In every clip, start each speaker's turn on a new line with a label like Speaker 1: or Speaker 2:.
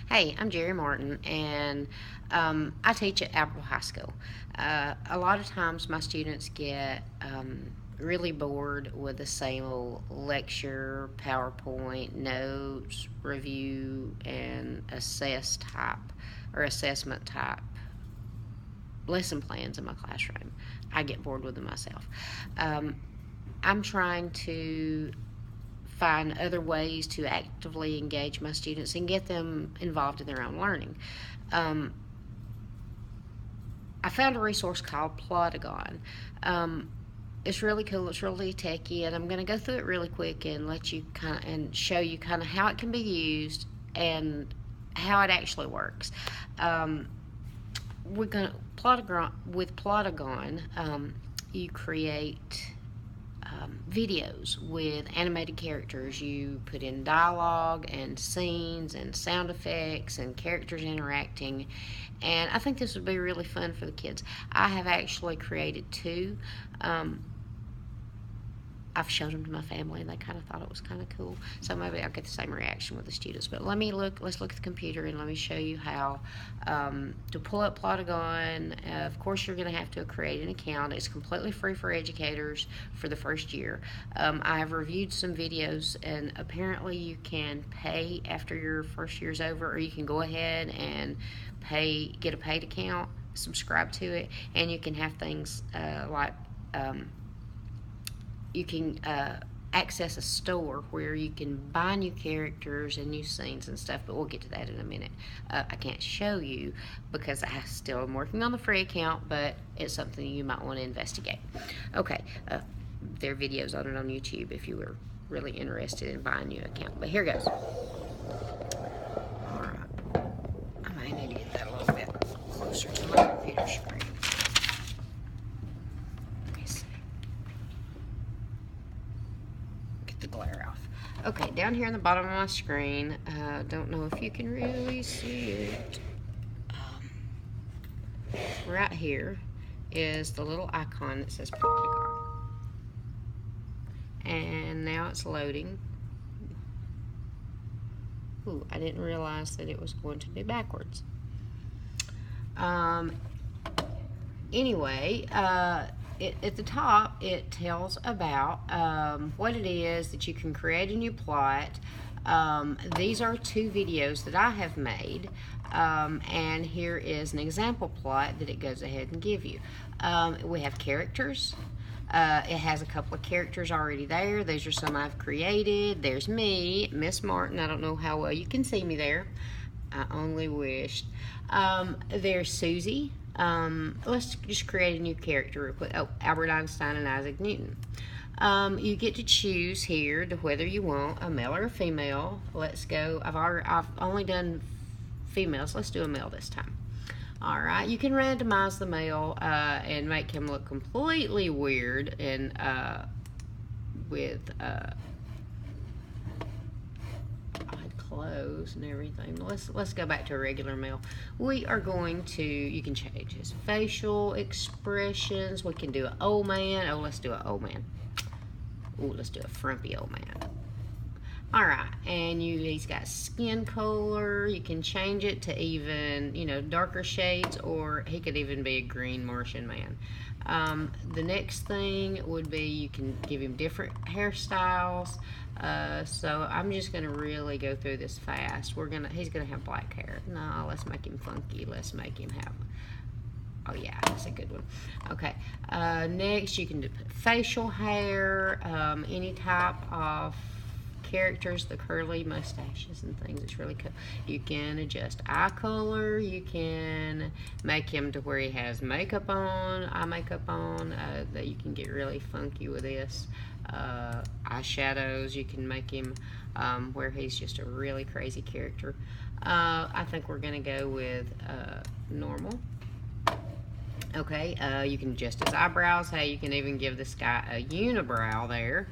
Speaker 1: Hey, I'm Jerry Martin, and I teach at Apple High School. A lot of times, my students get really bored with the same old lecture, PowerPoint, notes, review, and assessment type lesson plans in my classroom. I get bored with them myself. Um, I'm trying to find other ways to actively engage my students and get them involved in their own learning. Um, I found a resource called Plotagon. Um, it's really cool. It's really techy, and I'm going to go through it really quick and let you kind of and show you kind of how it can be used and how it actually works. Um, we're going to Plotagon with Plotagon. You create videos with animated characters. You put in dialogue and scenes and sound effects and characters interacting. And I think this would be really fun for the kids. I have actually created two. Um, I've showed them to my family, and they kind of thought it was kind of cool. So maybe I'll get the same reaction with the students. But let's look at the computer, and let me show you how to pull up Plotagon. Of course, you're going to have to create an account. It's completely free for educators for the first year. I have reviewed some videos, and apparently you can pay after your first year's over, or you can go ahead and get a paid account, subscribe to it, and you can have things like you can access a store where you can buy new characters and new scenes and stuff, but we'll get to that in a minute. I can't show you because I still am working on the free account, but it's something you might want to investigate. Okay, there are videos on it on YouTube if you were really interested in buying a new account, but here goes. Alright, I may need to get that a little bit closer to my computer screen. The glare off. Okay, down here on the bottom of my screen, don't know if you can really see it. Right here is the little icon that says Plotagon. And now it's loading. Ooh, I didn't realize that it was going to be backwards. Anyway, at the top, it tells about what it is that you can create a new plot. These are two videos that I have made, and here is an example plot that it goes ahead and give you. We have characters. It has a couple of characters already there. These are some I've created. There's me, Miss Martin. I don't know how well you can see me there. I only wished. There's Susie. Let's just create a new character real quick. Oh, Albert Einstein and Isaac Newton. You get to choose here to whether you want a male or a female. Let's go. I've only done females. Let's do a male this time. All right. You can randomize the male and make him look completely weird and with clothes and everything. Let's go back to a regular male. We are going to, you can change his facial expressions. We can do an old man. Oh, let's do an old man. Oh, let's do a frumpy old man. All right, and he's got skin color. You can change it to even, darker shades, or he could even be a green Martian man. The next thing would be you can give him different hairstyles. So I'm just gonna really go through this fast. He's gonna have black hair. No, let's make him funky. Let's make him have. Oh yeah, that's a good one. Okay. Next, you can do facial hair, any type of characters, the curly mustaches and things. It's really cool. You can adjust eye color. You can make him to where he has makeup on, eye makeup on. That you can get really funky with this. Eyeshadows. You can make him where he's just a really crazy character. I think we're gonna go with normal. Okay, you can adjust his eyebrows. Hey, you can even give this guy a unibrow there,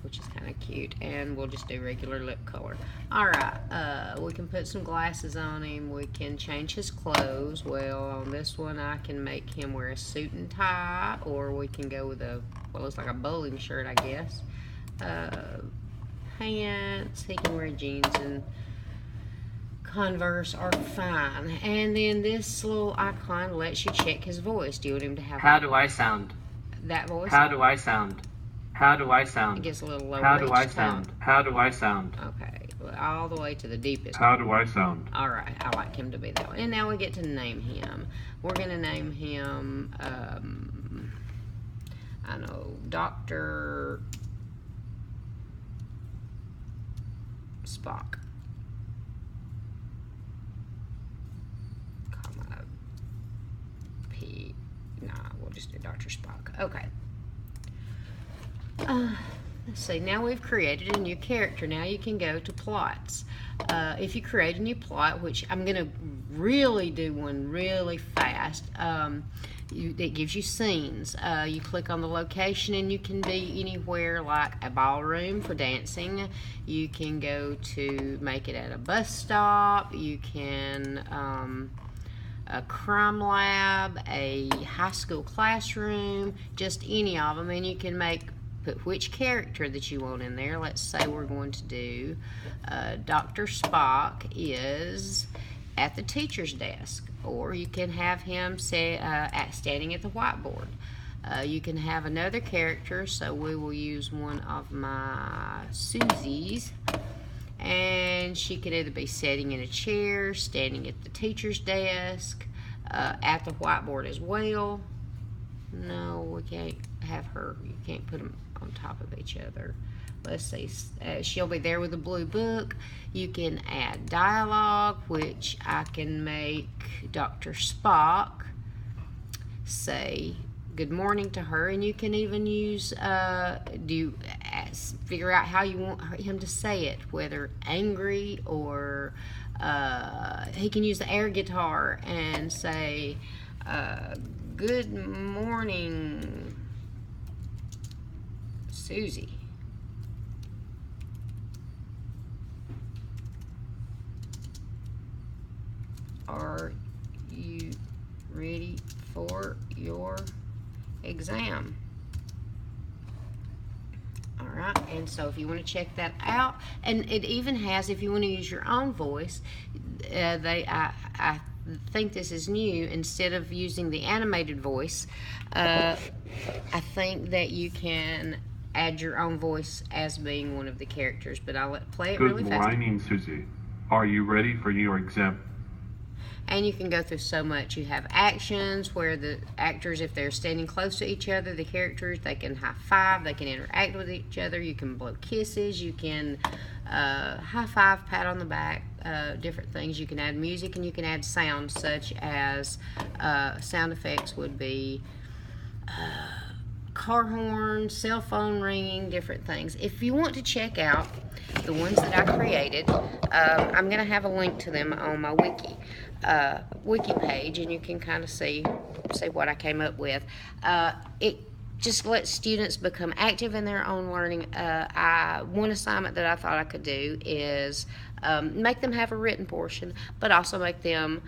Speaker 1: which is kind of cute. And we'll just do regular lip color. All right, we can put some glasses on him. We can change his clothes. Well, on this one, I can make him wear a suit and tie, or we can go with what looks like a bowling shirt, I guess. Pants. He can wear jeans and converse are fine. And then this little icon lets you check his voice. Do you want him to have
Speaker 2: How do I sound?
Speaker 1: that voice?
Speaker 2: How do I sound? How do I sound?
Speaker 1: It gets a little lower.
Speaker 2: How do I sound? How do I sound?
Speaker 1: Okay, all the way to the deepest.
Speaker 2: How do I sound?
Speaker 1: All right, I like him to be that way. And now we get to name him. We're going to name him, I know, Dr. Spock. Comma, we'll just do Dr. Spock. Okay. Let's see, now we've created a new character. Now you can go to plots. If you create a new plot, which I'm going to really do one really fast, it gives you scenes. You click on the location and you can be anywhere, like a ballroom for dancing. You can go to make it at a bus stop. You can a crime lab, a high school classroom, just any of them, and you can put which character that you want in there. Let's say we're going to do Dr. Spock is at the teacher's desk, or you can have him standing at the whiteboard. You can have another character, so we will use one of my Susie's, and she could either be sitting in a chair, standing at the teacher's desk, at the whiteboard as well. No, we can't have her. You can't put them on top of each other. Let's see, she'll be there with a blue book. You can add dialogue, which I can make Dr. Spock say good morning to her, and you can even use figure out how you want him to say it, whether angry or he can use the air guitar and say good morning, Susie. Are you ready for your exam? All right, and so if you want to check that out, and it even has, if you want to use your own voice, I think this is new. Instead of using the animated voice, I think that you can add your own voice as being one of the characters, but I'll play it really fast.
Speaker 3: Good morning, Susie. Are you ready for your exam?
Speaker 1: And you can go through so much. You have actions where the actors, if they're standing close to each other, the characters, they can high five, they can interact with each other, you can blow kisses, you can high five, pat on the back, different things. You can add music and you can add sounds, such as sound effects would be car horn, cell phone ringing, different things. If you want to check out the ones that I created, I'm going to have a link to them on my wiki page, and you can kind of see what I came up with. It just lets students become active in their own learning. One assignment that I thought I could do is make them have a written portion, but also make them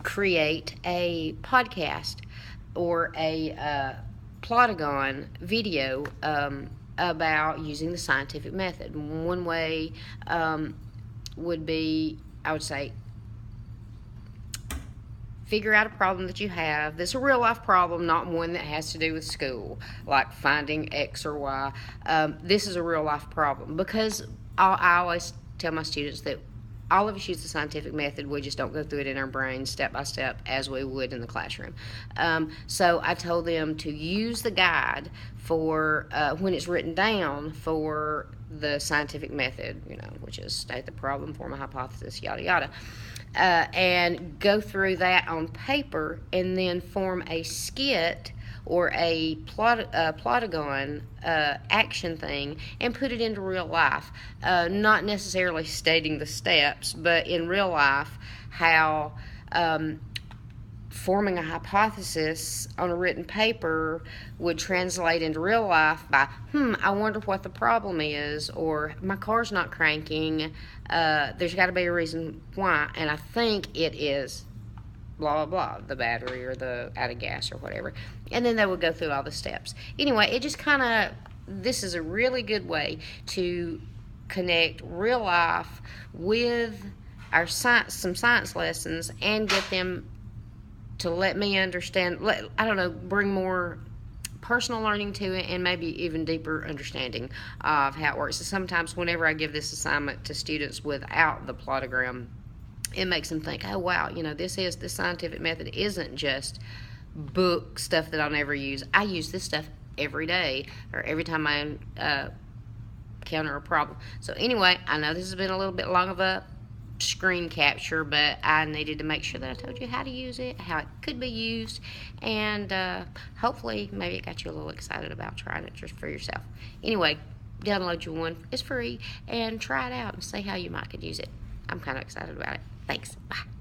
Speaker 1: create a podcast or a Plotagon video about using the scientific method. One way would be, I would say, figure out a problem that you have that's a real life problem, not one that has to do with school, like finding X or Y. This is a real life problem, because I always tell my students that all of us use the scientific method. We just don't go through it in our brains step by step as we would in the classroom. So I told them to use the guide for when it's written down for the scientific method, which is state the problem, form a hypothesis, yada yada, and go through that on paper and then form a skit or a Plotagon action thing and put it into real life. Not necessarily stating the steps, but in real life how forming a hypothesis on a written paper would translate into real life by, I wonder what the problem is, or my car's not cranking, there's got to be a reason why, and I think it is blah, blah, blah, the battery or the out of gas or whatever. And then they would go through all the steps. Anyway, it just kind of, this is a really good way to connect real life with our science, some science lessons, and get them to let me understand, bring more personal learning to it, and maybe even deeper understanding of how it works. So sometimes whenever I give this assignment to students without the plotogram, it makes them think, oh wow, this scientific method isn't just book stuff that I'll never use. I use this stuff every day, or every time I encounter a problem. So anyway, I know this has been a little bit long of a screen capture, but I needed to make sure that I told you how to use it, how it could be used, and hopefully maybe it got you a little excited about trying it just for yourself. Anyway, download your one. It's free, and try it out and see how you might could use it. I'm kind of excited about it. Thanks. Bye.